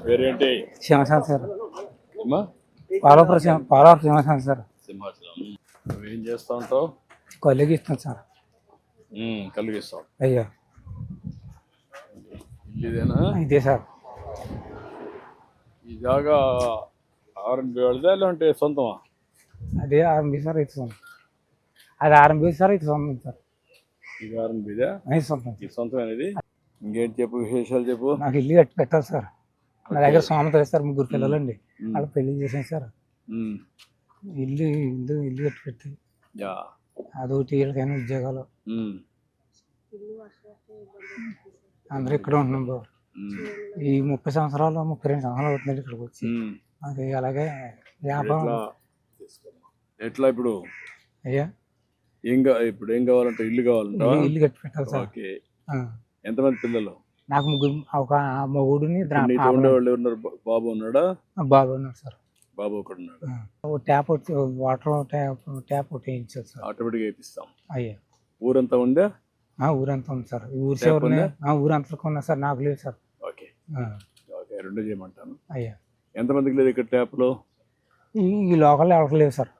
పేరేంటి? సింహాచలం సార్. అమ్మా పాలవరం సింహాచలం సార్. సింహాచలం. నువ్వేం చేస్తా ఉంటావు? కొల్లికి ఇస్తాం సార్. కలిగిస్తావు. అయ్యా ఇదేనా? ఇదే సార్. ఈ జాగా ఆర్ఎన్బి వాళ్ళదా లేదంటే సొంతమా? అదే ఆర్ఎంబి సార్, ఇది సొంతం. అది ఆర్ఎంబి సార్, ఇది సొంతం సార్. ఇది ఆర్ఎన్బిదా? అది సొంతం. ఇది సొంతం అనేది. ఇంకేంటి చెప్పు, విశేషాలు చెప్పు. నాకు ఇల్లు కట్టి పెట్టాలి సార్. నా దగ్గర సోమత వేస్తారు, 3 పిల్లలండి. వాళ్ళు పెళ్లి చేసాను సార్. ఇల్లు ఇల్లు ఇల్లు కట్టి పెట్టి అదొకటి, వీళ్ళకైనా ఉద్యోగాలు. అందరూ ఇక్కడ ఉంటున్నాం బాబు. ఈ 30 సంవత్సరాలు 32 సంవత్సరాలు అవుతుంది ఇక్కడికి వచ్చి. అది అలాగే వ్యాపారం. ఎట్లా ఇప్పుడు? అయ్యా ఇప్పుడు ఏం కావాలంటే ఇల్లు కావాలంటే ఇల్లు కట్టి పెట్టాలి సార్. ఎంతమంది పిల్లలు? నాకు 3, ఒక మొగుడిని. ఉండేవాళ్ళు ఉన్నారు? బాబు ఉన్నాడా? బాబు ఉన్నాడు సార్. బాబు ఒకటి ఉన్నాడు. ట్యాప్ వాటర్ ట్యాప్ ఒకటి వేయించాలి సార్. ఆటోమేటిక్గా వేపిస్తాం. అయ్యా ఊరంతా ఉందా? ఊరంతా ఉంది సార్. ఊరి సేవలు ఊరంతా ఉన్నా సార్, నాకు లేదు సార్. Okay okay, 2 చేయమంటాను. అయ్యా ఎంతమందికి లేదు ఇక్కడ ట్యాప్లో? ఈ లోకల్ ఎవరికి లేదు సార్.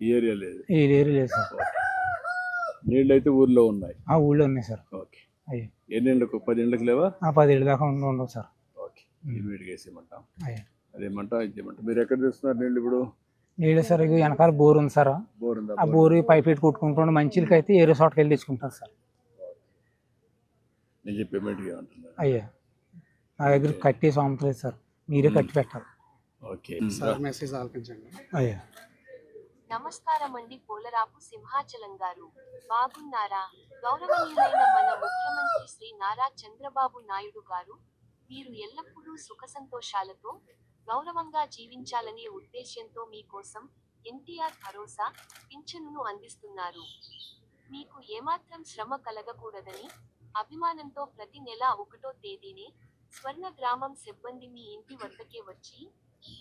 ఈ ఏరియా లేదు? ఈ ఏరియా లేదు సార్. నీళ్ళు అయితే ఊర్లో ఉన్నాయి? ఊళ్ళో ఉన్నాయి సార్. ఓకే. అయ్యా ఎన్ని ఏళ్ళకు? 10 ఏళ్ళకి లేవా? 10 ఏళ్ళ దాకా ఉండవు సార్. ఓకే, ఇమీడియట్గా వేసేయమంటాం. అయ్యా అదేమంటా ఇదేమంటా. మీరు ఎక్కడ తెస్తున్నారు నీళ్ళు ఇప్పుడు? నీళ్ళు సార్, ఇక వెనకాల బోర్ ఉంది సార్. బోర్ ఉందా? ఆ బోరు పైప్ పెట్టి కొట్టుకుంటుండే. మంచిలకి అయితే ఏరే చోటకి వెళ్ళి తెచ్చుకుంటాను సార్. నేను చెప్పి పేమెంట్గా ఏమంటున్నారు? అయ్యా నా దగ్గర కట్టి సొంతలేదు సార్, మీరే కట్టి పెట్టాలి. ఓకే సార్, మెసేజ్ ఆలకించండి. అయ్యా నమస్కారం అండి పోలరాపు సింహాచలం గారు, బాగున్నారా? గౌరవనీయులైన మన ముఖ్యమంత్రి శ్రీ నారా చంద్రబాబు నాయుడు గారు, మీరు ఎల్లప్పుడూ సుఖ సంతోషాలతో గౌరవంగా జీవించాలనే ఉద్దేశ్యంతో మీకోసం ఎన్టీఆర్ భరోసా పింఛనును అందిస్తున్నారు. మీకు ఏమాత్రం శ్రమ కలగకూడదని అభిమానంతో ప్రతి నెల 1వ తేదీనే స్వర్ణ గ్రామం సిబ్బంది మీ ఇంటి వద్దకే వచ్చి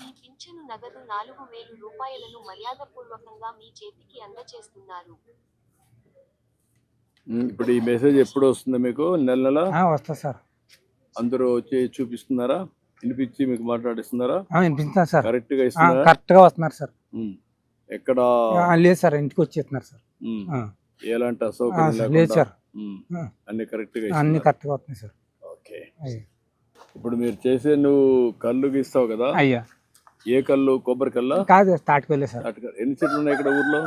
ఈ పింఛను నగదు 4,000 రూపాయలను మర్యాదపూర్వకంగా మీ చేతికి అందజేస్తున్నారు. ఇప్పుడు ఈ మెసేజ్ ఎప్పుడు వస్తుంది మీకు? నెల వస్తా సార్. అందరూ వచ్చి చూపిస్తున్నారా? వినిపించి మీకు మాట్లాడిస్తున్నారా? వినిపిస్తున్నారు సార్. కరెక్ట్ గా ఇస్తున్నారా? కరెక్ట్ గా వస్తున్నారు సార్. ఎక్కడ లేదు సార్, ఇంటికి వచ్చేస్తున్నారు సార్. ఎలాంటి అసౌకర్యం లేదు సార్. అన్ని కరెక్ట్ గా వస్తున్నాయి సార్. ఓకే. ఇప్పుడు మీరు చేసే నువ్వు కళ్ళు గీస్తావు కదా? అయ్యా ఏ కళ్ళు? కొబ్బరి కల్లా? కాదు, తాటికల్లే సార్. ఎన్ని చెట్లు ఉన్నాయి ఇక్కడ ఊర్లో?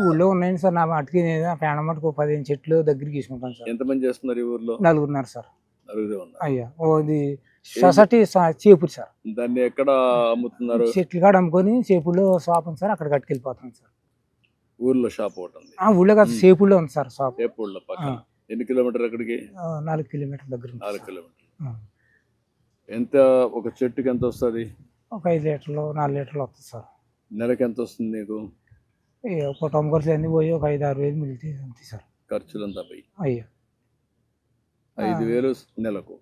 ఊళ్ళో ఉన్నాయండి సార్. నా మటుకి పేడ మటుకు 15 చెట్లు దగ్గర తీసుకుంటాను సార్. ఎంతమంది చేస్తున్నారు ఈ ఊర్లో? 4 ఉన్నారు సార్. 4 ఉన్నారు. అయ్యా ఓది సొసైటీ చేపూరు సార్. దాన్ని ఎక్కడ అమ్ముతున్నారు? చెట్లు కాడ అమ్ముకొని చేపూరులో షాప్ ఉంది సార్, అక్కడ కట్టుకెళ్ళిపోతాం సార్. ఊర్లో షాప్ ఒకటి ఉంది? ఊళ్ళో కాదు, చేపూరులో ఉంది సార్ షాప్. చేపూరులో పక్కన. ఎన్ని కిలోమీటర్ అక్కడికి? 4 కిలోమీటర్ల దగ్గర. 4 కిలోమీటర్లు. ఎంత ఒక చెట్టుకి ఎంత వస్తుంది? ఒక 5 లీటర్లు 4 లీటర్లు వస్తుంది సార్. నెలకి ఎంత వస్తుంది నీకు? కుటుంబ ఖర్చులు అన్నీ పోయి ఒక 5-6 వేలు మిగిలితే అంతే సార్. ఖర్చులంతా పోయి అయ్యా 5,000 నెలకు.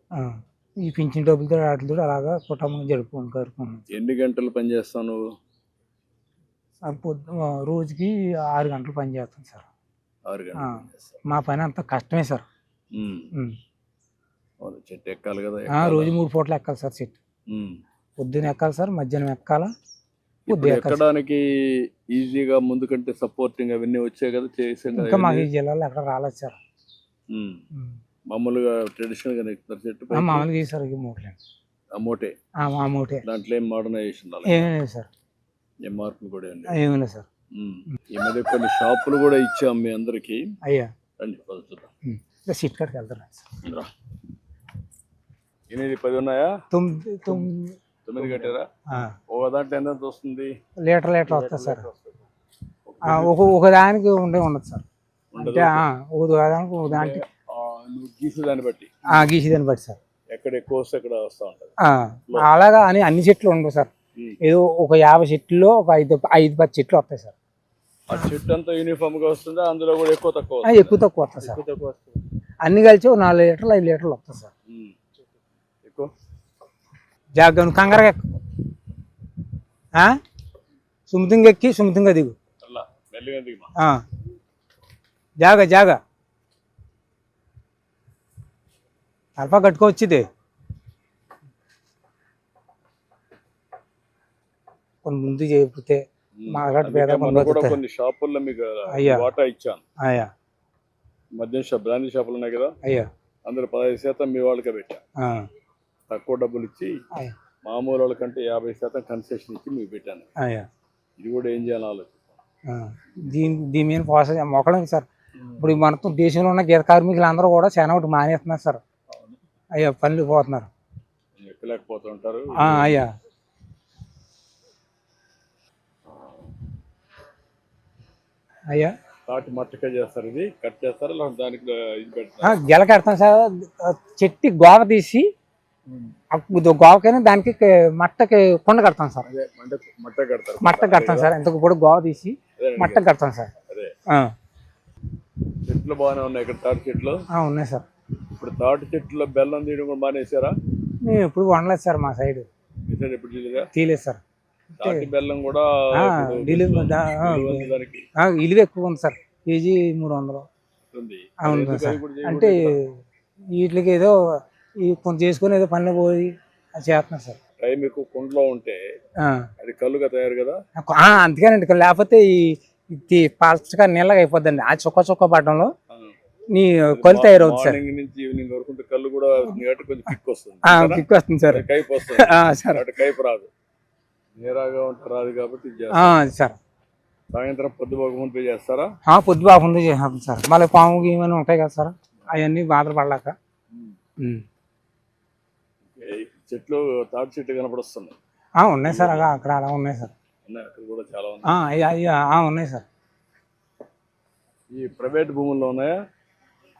ఈ పింఛన్ డబ్బులతో వాటితో అలాగా కుటుంబం జరుపుకుంటున్నాను. ఎన్ని గంటలు పని చేస్తావు నువ్వు? రోజుకి 6 గంటలు పని చేస్తాను సార్. 6 గంటలు. మా పని అంత కష్టమే సార్. చెట్టు ఎక్కాలి కదా? రోజు 3 పూటలు ఎక్కాలి సార్ చెట్టు. పొద్దున ఎక్కాలి సార్, మధ్యాహ్నం ఎక్కాలా. ఎక్కడానికి ఈజీగా ముందు కంటే సపోర్టింగ్ అవన్నీ వచ్చాయి కదా? ఇంకా మాకు ఈ జిల్లాలో ఎక్కడ రాలేదు సార్. మామూలుగా ట్రెడిషనల్ గా ఎక్కుతారు చెట్టు? మామూలుగా సార్. మోటే? మోటే. దాంట్లో ఏం మోడర్నైజేషన్ ఏమీ లేదు సార్. ఏం మార్పులు కూడా ఏమీ లేదు సార్. ఈ మధ్య కొన్ని షాపులు కూడా ఇచ్చాం మీ అందరికి. అయ్యా రండి చూద్దాం. సీట్ కాడికి వెళ్తాను. 8, 10 ఉన్నాయా? 9 కట్టారా? ఒక దాంట్లో ఎంత వస్తుంది? లీటర్ వస్తుంది సార్. ఒక దానికి ఉండదు సార్. అంటే ఒక దానికి గీసేదాన్ని బట్టి సార్. ఎక్కడ ఎక్కువ వస్తే ఎక్కడ వస్తూ ఉంటుంది. అలాగా అని అన్ని చెట్లు ఉండవు సార్. ఏదో ఒక 50 చెట్లలో ఒక 5-10 చెట్లు వస్తాయి సార్. ఆ చెట్టు అంతా యూనిఫామ్ గా వస్తుందా? అందులో కూడా ఎక్కువ తక్కువ వస్తాయి సార్. అన్ని కలిసి 4 లీటర్లు 5 లీటర్లు వస్తాయి సార్. ఎక్కువ జాగ్రత్త కంగారుగా ఎక్కు. సుమతంగా ఎక్కి సుమతంగా దిగు. జాగా అల్పా కట్టుకోవచ్చుది. కొన్ని ముందు చెబితే మా అలాంటి అందుకే పేద మొన్న కూడా బతుకుతారు. కొన్ని షాపుల్లో మీకు అయ్యా. వాటా ఇచ్చాను. అయ్యా మద్యం షాప్ బ్రాండీ షాపులు ఉన్నాయి కదా, అయ్యా అందులో 15% మీ వాళ్ళకే పెట్టాను. ఆ, తక్కువ డబ్బులు ఇచ్చి అయ్యా మామూలు వాళ్ళకంటే 50% కన్సెషన్ ఇచ్చి మీకు పెట్టాను. అయ్యా ఇది కూడా ఏం చేయాలో ఆలోచిస్తాను. ఆ. దీని మీద ప్రోత్సహం మొక్కడం సార్. ఇప్పుడు మనతో దేశంలో ఉన్న గీత కార్మికులు అందరూ కూడా చాలా ఒకటి మానేస్తున్నారు సార్. అయ్యా పనులు పోతున్నారు. ఎక్కలేకపోతుంటారు. అయ్యా అయ్యా తాటి మట్టకే చేస్తారు, ఇది కట్ చేస్తారు, లేకపోతే దానికి ఇది పెడతారు. గెల కడతాం సార్. చెట్టు గోవ తీసి గోవకైనా దానికి మట్టకి కొండ కడతాం సార్. అదే మట్ట కడతారు. మట్ట కడతాం సార్. ఇంతకు కూడా గోవ తీసి మట్ట కడతాం సార్. అదే ఆ. చెట్లు బాగానే ఉన్నాయి ఇక్కడ, తాటి చెట్లు. ఉన్నాయి సార్. ఇప్పుడు తాటి చెట్లో బెల్లం తీయడం కూడా మానేసారా? మేము ఎప్పుడు వండలేదు సార్ మా సైడ్. మీ సైడ్ ఎప్పుడు చేయలేదా? తీయలేదు సార్. తాటి బెల్లం కూడా ఇప్పుడు విలువ దానికి విలువ ఎక్కువ ఉంది సార్. కేజీ 300 ఉంది. అవును ఎందుకు సార్. అది కూడా చేయకూడదు అంటే ఇక్కడ? వీటికి ఏదో ఈ కొంచెం చేసుకుని ఏదో పనులు పోయి అది చేస్తున్నారు సార్. టైం ఎక్కువ కుండలో ఉంటే ఆ. అది కల్లుగా తయారు కదా. అందుకేనండి. లేకపోతే ఈ పచ్చగా నీళ్ళగా అయిపోద్దండి. ఆ చుక్క పడడంలో నీ కొలి తయారవుతుంది సార్. మార్నింగ్ నుంచి ఈవినింగ్ వరకు ఉంటే కళ్ళు కూడా కొంచెం కిక్ వస్తుంది, కిక్ వస్తుంది సార్. కైపు వస్తుంది సార్. కైపు రాదు, నేరాగా ఉంటే రాదు. కాబట్టి ఇది చేస్తారు. సార్ సాయంత్రం పొద్దుపోక ముందు చేస్తారా? పొద్దు బాగుంది చేస్తాం సార్. మళ్ళీ పాము గీమని ఉంటాయి కదా సార్, అవన్నీ బాధలు పడలేక. చెట్లు తాటి చెట్లు కనపడొస్తున్నాయి. ఉన్నాయి సార్. అక్కడ అలా ఉన్నాయి సార్. ఉన్నాయి, అక్కడ కూడా చాలా ఉన్నాయి. ఉన్నాయి సార్. ఈ ప్రైవేట్ భూముల్లో ఉన్నాయా?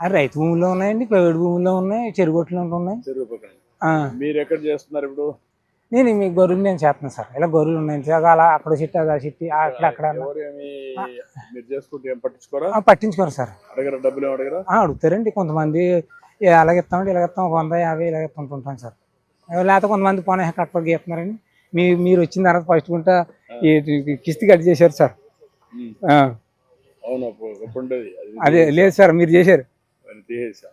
రైతు భూముల్లో ఉన్నాయండి, ప్రైవేట్ భూముల్లో ఉన్నాయి, చెరుగొట్లు ఉన్నాయి. చెరువు పక్కన. మీరు ఎక్కడ చేస్తున్నారు ఇప్పుడు? నేను మీ గొర్రెలు నేను చేస్తున్నాను సార్. ఇలా గొర్రెలు ఉన్నాయి అలా అక్కడ చెట్టు అలా చెట్టు అక్కడ ఎవరేమి మీరు చేసుకుంటే ఏం పట్టించుకోరా? పట్టించుకోరు సార్. అడగరా? డబ్బులు ఏం అడగరా? అడుగుతారండి కొంతమంది. అలాగిస్తామండి, ఇలాగిస్తాం 100, 50 ఇలాగిస్తుంటాం సార్. లేకపోతే కొంతమంది పోనీ కట్టుబడి గీస్తున్నారండి. మీరు వచ్చిన తర్వాత ఫస్ట్ గుంట కిస్తీ కట్ చేశారు సార్. అవును, ఉండేది అదే లేదు సార్, మీరు చేశారు. తీసేసా.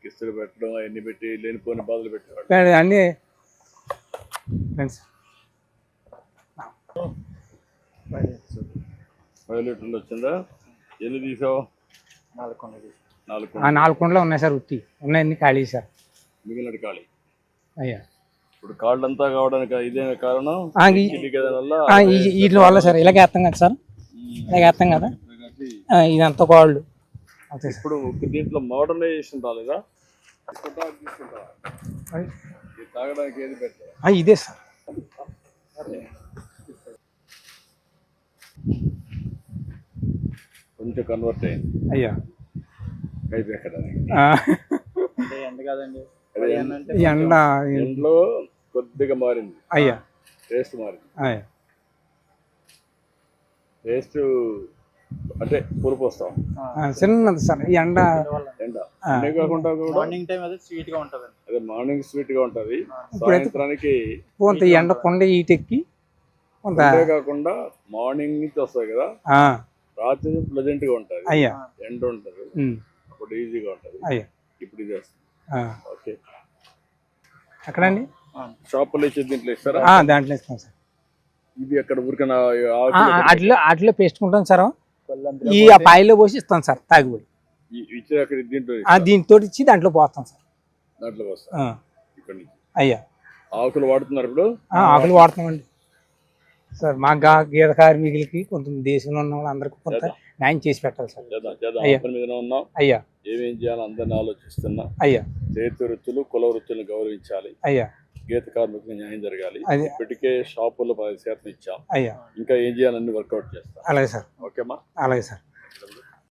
కిస్తులు పెట్టడం అవన్నీ పెట్టి లేనిపోయిన బాధలు పెట్టేవాడు అన్నీ ఫ్రెండ్స్. 10 లీటర్లు వచ్చిందా? ఎన్ని తీసావు? 4 కుండలు ఉన్నాయి సార్. ఉత్తి ఉన్నాయన్ని ఖాళీ సార్. మిగిలిన ఖాళీ. అయ్యా ఇప్పుడు కాళ్ళంతా కావడానికి ఇదే కారణం. వీటి వల్ల సార్ ఇలాగ వేస్తాం కదా సార్. ఇలాగ వేస్తాం కదా, ఇదంతా కాళ్ళు. ఇప్పుడు దీంట్లో మోడర్నైజేషన్ రాలేదా? తాగడానికి ఏది పెట్టారు? ఇదే సార్. కొంచెం కన్వర్ట్ అయింది. అయ్యా కైపు ఎక్కడానికి. ఎండ ఎండలో కొద్దిగా మారింది. అయ్యా టేస్ట్ మారింది. అయ్యా టేస్ట్ అంటే పులుపు వస్తాం చిన్నది సార్. ఈ ఎండ అనే కాకుండా మార్నింగ్ టైం అదే స్వీట్ గా ఉంటది. అదే మార్నింగ్ స్వీట్ గా ఉంటది, సాయంత్రానికి కొంత ఎండ కొండ ఈటెక్కి కొంత కాకుండా మార్నింగ్ నుంచి వస్తాయి కదా, రాత్రి ప్లెజెంట్ గా ఉంటది. అయ్యా ఎండ ఉంటది, అప్పుడు ఈజీగా ఉంటది. అయ్యా ఇప్పుడు ఇది వస్తుంది. ఓకే. ఎక్కడండి? షాపులో ఇచ్చే దీంట్లో ఇస్తారా? దాంట్లో ఇస్తాం సార్. ఇది అక్కడ ఊరికైనా అట్లా పేసుకుంటాం సార్. ఈ పాయిలో పోసి ఇస్తాం సార్ తాగిపోయి. ఇచ్చే అక్కడ దీంట్లో దీంతో ఇచ్చి దాంట్లో పోస్తాం సార్. దాంట్లో వస్తాం ఇక్కడ నుంచి. అయ్యా ఆకులు వాడుతున్నారు ఇప్పుడు? ఆకులు వాడుతామండి సార్. మా గీత కార్మికులకి కొంత దేశంలో ఉన్న వాళ్ళందరికీ కొంత న్యాయం చేసి పెట్టాలి సార్. మీద ఉన్నాం. అయ్యా ఏమేం చేయాలి అందరిని ఆలోచిస్తున్నా. అయ్యా చేతి వృత్తులు, కుల వృత్తులను గౌరవించాలి. అయ్యా గీత కార్మికులకు న్యాయం జరగాలి. ఇప్పటికే షాపుల్లో 10% ఇచ్చాం. అయ్యా ఇంకా ఏం చేయాలని వర్కౌట్ చేస్తాం. అలాగే సార్. ఓకేమా? అలాగే సార్.